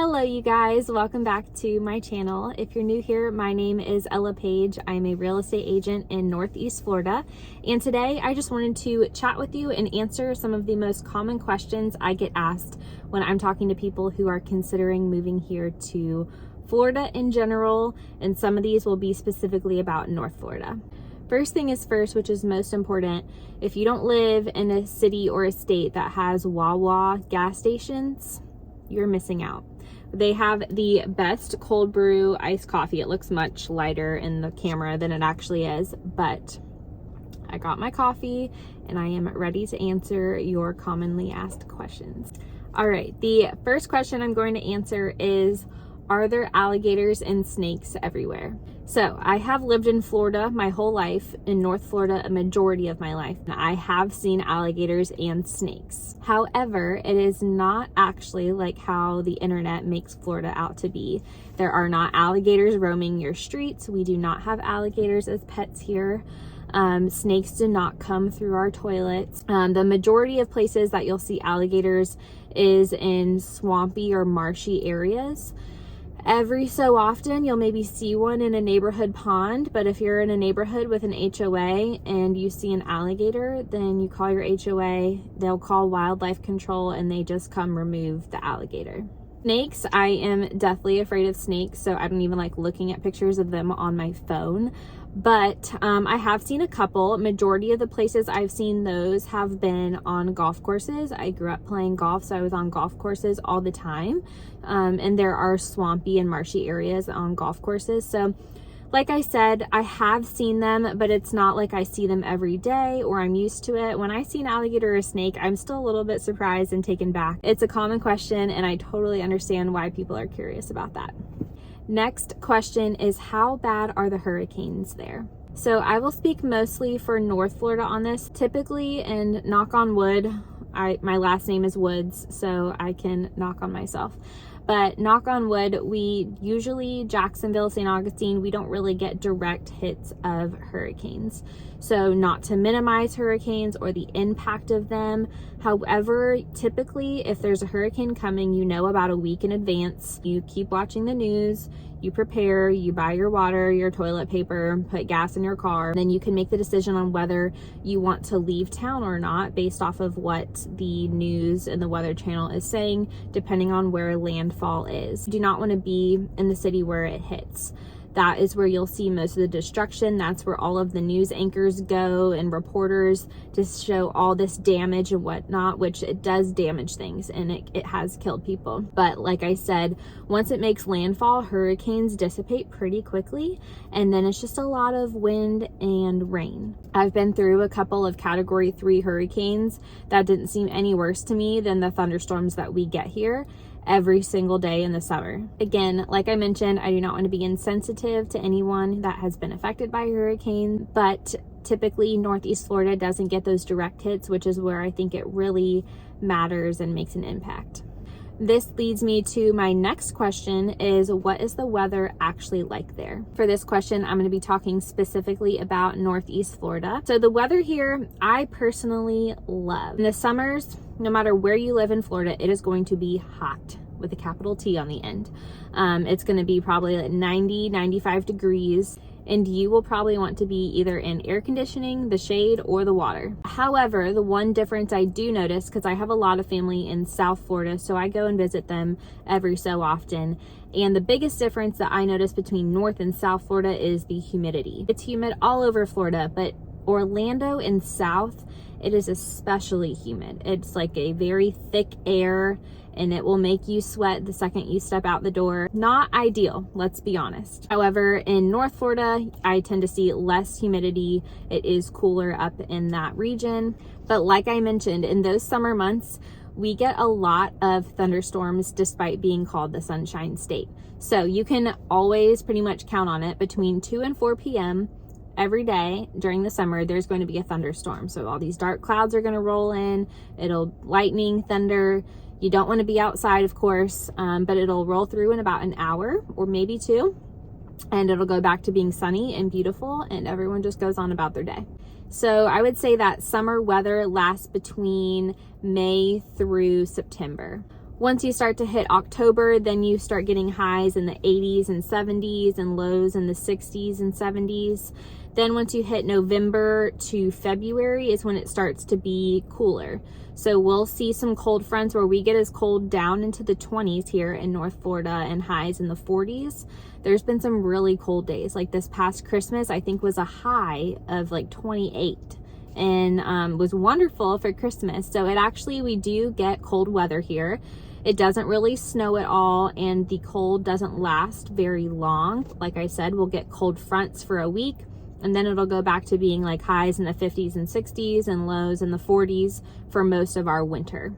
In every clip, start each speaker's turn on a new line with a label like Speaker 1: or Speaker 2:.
Speaker 1: Hello you guys, welcome back to my channel. If you're new here, my name is Ella Paige. I'm a real estate agent in Northeast Florida, and today I just wanted to chat with you and answer some of the most common questions I get asked when I'm talking to people who are considering moving here to Florida in general, and some of these will be specifically about North Florida. First thing is first, which is most important, if you don't live in a city or a state that has Wawa gas stations, you're missing out. They have the best cold brew iced coffee. It looks much lighter in the camera than it actually is, but I got my coffee and I am ready to answer your commonly asked questions. All right, the first question I'm going to answer is, are there alligators and snakes everywhere? So I have lived in Florida my whole life, in North Florida a majority of my life. I have seen alligators and snakes. However, it is not actually like how the internet makes Florida out to be. There are not alligators roaming your streets. We do not have alligators as pets here. Snakes do not come through our toilets. The majority of places that you'll see alligators is in swampy or marshy areas. Every so often, you'll maybe see one in a neighborhood pond, but if you're in a neighborhood with an HOA and you see an alligator, then you call your HOA, they'll call wildlife control, and they just come remove the alligator. Snakes, I am deathly afraid of snakes, so I don't even like looking at pictures of them on my phone. But I have seen a couple. Majority of the places I've seen those have been on golf courses. I grew up playing golf, so I was on golf courses all the time. And there are swampy and marshy areas on golf courses. So like I said, I have seen them, but it's not like I see them every day or I'm used to it. When I see an alligator or a snake, I'm still a little bit surprised and taken back. It's a common question, and I totally understand why people are curious about that. Next question is, how bad are the hurricanes there? So I will speak mostly for North Florida on this. Typically, and knock on wood, my last name is Woods, so I can knock on myself. But knock on wood, we usually, Jacksonville, St. Augustine, we don't really get direct hits of hurricanes. So not to minimize hurricanes or the impact of them. However, typically if there's a hurricane coming, you know about a week in advance. You keep watching the news, you prepare, you buy your water, your toilet paper, put gas in your car, and then you can make the decision on whether you want to leave town or not based off of what the news and the Weather Channel is saying, depending on where landfall is. You do not want to be in the city where it hits. That is where you'll see most of the destruction. That's where all of the news anchors go and reporters to show all this damage and whatnot, which it does damage things, and it has killed people. But like I said, once it makes landfall, hurricanes dissipate pretty quickly, and then it's just a lot of wind and rain. I've been through a couple of Category 3 hurricanes that didn't seem any worse to me than the thunderstorms that we get here every single day in the summer. Again, like I mentioned, I do not want to be insensitive to anyone that has been affected by a hurricane, but typically Northeast Florida doesn't get those direct hits, which is where I think it really matters and makes an impact. This leads me to my next question is, what is the weather actually like there? For this question, I'm going to be talking specifically about Northeast Florida. So the weather here, I personally love. In the summers, no matter where you live in Florida, it is going to be hot with a capital T on the end. It's going to be probably like 90, 95 degrees. And you will probably want to be either in air conditioning, the shade, or the water. However, the one difference I do notice, because I have a lot of family in South Florida, so I go and visit them every so often. And the biggest difference that I notice between North and South Florida is the humidity. It's humid all over Florida, but Orlando and South, it is especially humid. It's like a very thick air, and it will make you sweat the second you step out the door. Not ideal, let's be honest. However, in North Florida, I tend to see less humidity. It is cooler up in that region. But like I mentioned, in those summer months, we get a lot of thunderstorms despite being called the Sunshine State. So you can always pretty much count on it. Between 2 and 4 p.m. every day during the summer, there's going to be a thunderstorm. So all these dark clouds are going to roll in. It'll lightning, thunder. You don't want to be outside, of course, but it'll roll through in about an hour or maybe 2, and it'll go back to being sunny and beautiful, and everyone just goes on about their day. So I would say that summer weather lasts between May through September. Once you start to hit October, then you start getting highs in the 80s and 70s and lows in the 60s and 70s. Then once you hit November to February is when it starts to be cooler. So we'll see some cold fronts where we get as cold down into the 20s here in North Florida and highs in the 40s. There's been some really cold days. Like this past Christmas, I think was a high of like 28 and was wonderful for Christmas. So we do get cold weather here. It doesn't really snow at all, and the cold doesn't last very long. Like I said, we'll get cold fronts for a week, and then it'll go back to being like highs in the 50s and 60s and lows in the 40s for most of our winter.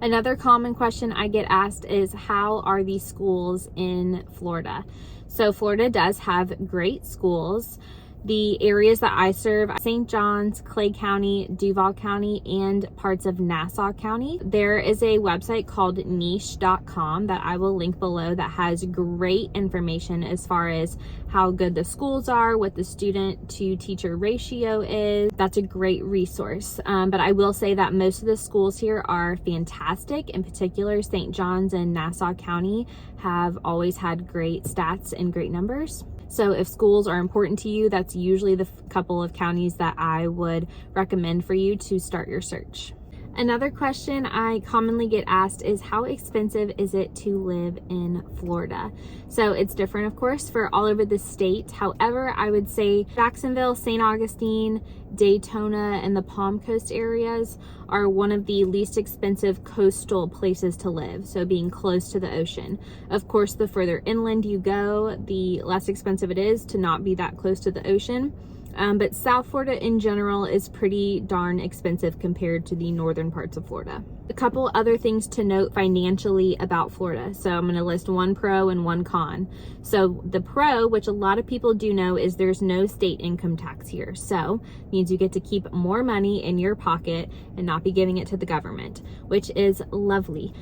Speaker 1: Another common question I get asked is, how are the schools in Florida? So Florida does have great schools. The areas that I serve, St. Johns, Clay County, Duval County, and parts of Nassau County. There is a website called niche.com that I will link below that has great information as far as how good the schools are, what the student to teacher ratio is. That's a great resource. But I will say that most of the schools here are fantastic. In particular, St. Johns and Nassau County have always had great stats and great numbers. So if schools are important to you, that's usually the couple of counties that I would recommend for you to start your search. Another question I commonly get asked is, how expensive is it to live in Florida? So it's different, of course, for all over the state. However, I would say Jacksonville, St. Augustine, Daytona, and the Palm Coast areas are one of the least expensive coastal places to live, so being close to the ocean. Of course, the further inland you go, the less expensive it is to not be that close to the ocean. But South Florida in general is pretty darn expensive compared to the northern parts of Florida. A couple other things to note financially about Florida. So I'm going to list one pro and one con. So the pro, which a lot of people do know, is there's no state income tax here. So it means you get to keep more money in your pocket and not be giving it to the government, which is lovely.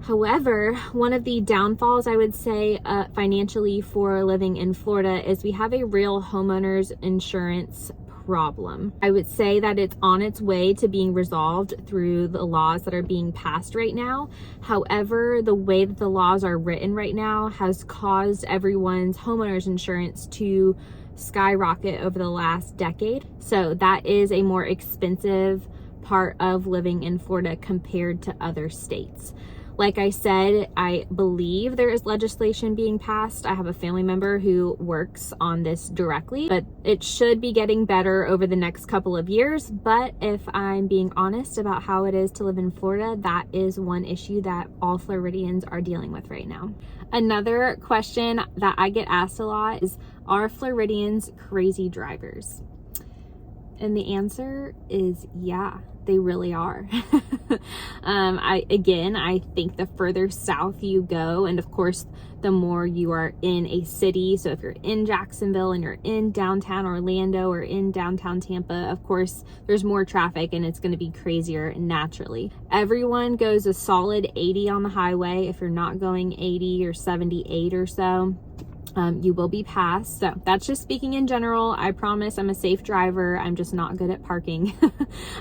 Speaker 1: However, one of the downfalls I would say financially for living in Florida is we have a real homeowners insurance problem. I would say that it's on its way to being resolved through the laws that are being passed right now. However, the way that the laws are written right now has caused everyone's homeowners insurance to skyrocket over the last decade. So that is a more expensive part of living in Florida compared to other states. Like I said, I believe there is legislation being passed. I have a family member who works on this directly, but it should be getting better over the next couple of years. But if I'm being honest about how it is to live in Florida, that is one issue that all Floridians are dealing with right now. Another question that I get asked a lot is, are Floridians crazy drivers? And the answer is yeah, they really are. I think the further south you go, and of course, the more you are in a city. So if you're in Jacksonville and you're in downtown Orlando or in downtown Tampa, of course, there's more traffic and it's going to be crazier naturally. Everyone goes a solid 80 on the highway. If you're not going 80 or 78 or so, you will be passed. So that's just speaking in general. I promise I'm a safe driver. I'm just not good at parking.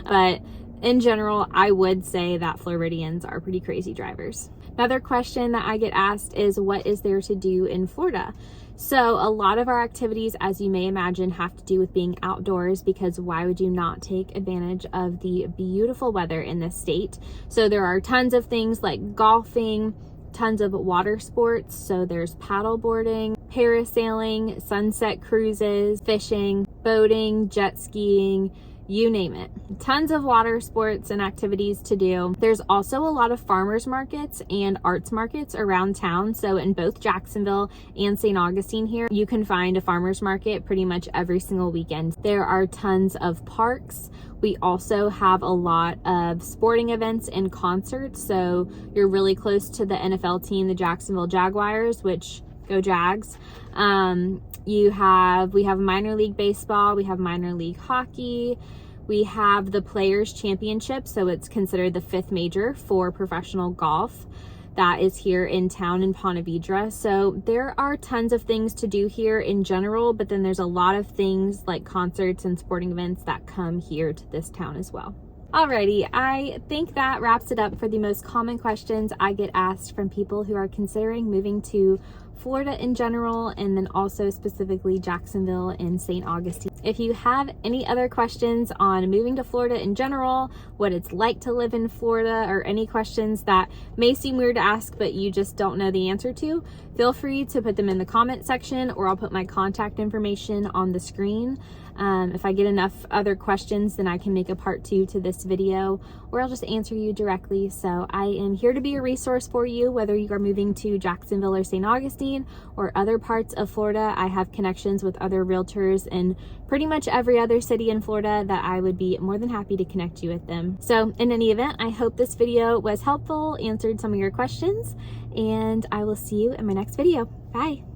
Speaker 1: But in general, I would say that Floridians are pretty crazy drivers. Another question that I get asked is, what is there to do in Florida? So a lot of our activities, as you may imagine, have to do with being outdoors, because why would you not take advantage of the beautiful weather in this state? So there are tons of things like golfing, tons of water sports. So there's paddle boarding, parasailing, sunset cruises, fishing, boating, jet skiing, you name it. Tons of water sports and activities to do. There's also a lot of farmers markets and arts markets around town. So in both Jacksonville and St. Augustine here, you can find a farmers market pretty much every single weekend. There are tons of parks. We also have a lot of sporting events and concerts. So you're really close to the NFL team, the Jacksonville Jaguars, which go Jags. We have minor league baseball, we have minor league hockey, we have the Players Championship, so it's considered the 5th major for professional golf. That is here in town in Ponte Vedra. So there are tons of things to do here in general, but then there's a lot of things like concerts and sporting events that come here to this town as well. Alrighty, I think that wraps it up for the most common questions I get asked from people who are considering moving to Florida in general, and then also specifically Jacksonville and St. Augustine. If you have any other questions on moving to Florida in general, what it's like to live in Florida, or any questions that may seem weird to ask but you just don't know the answer to, feel free to put them in the comment section, or I'll put my contact information on the screen. If I get enough other questions, then I can make a part 2 to this video, or I'll just answer you directly. So I am here to be a resource for you, whether you are moving to Jacksonville or St. Augustine or other parts of Florida. I have connections with other realtors in pretty much every other city in Florida that I would be more than happy to connect you with them. So in any event, I hope this video was helpful, answered some of your questions, and I will see you in my next video. Bye.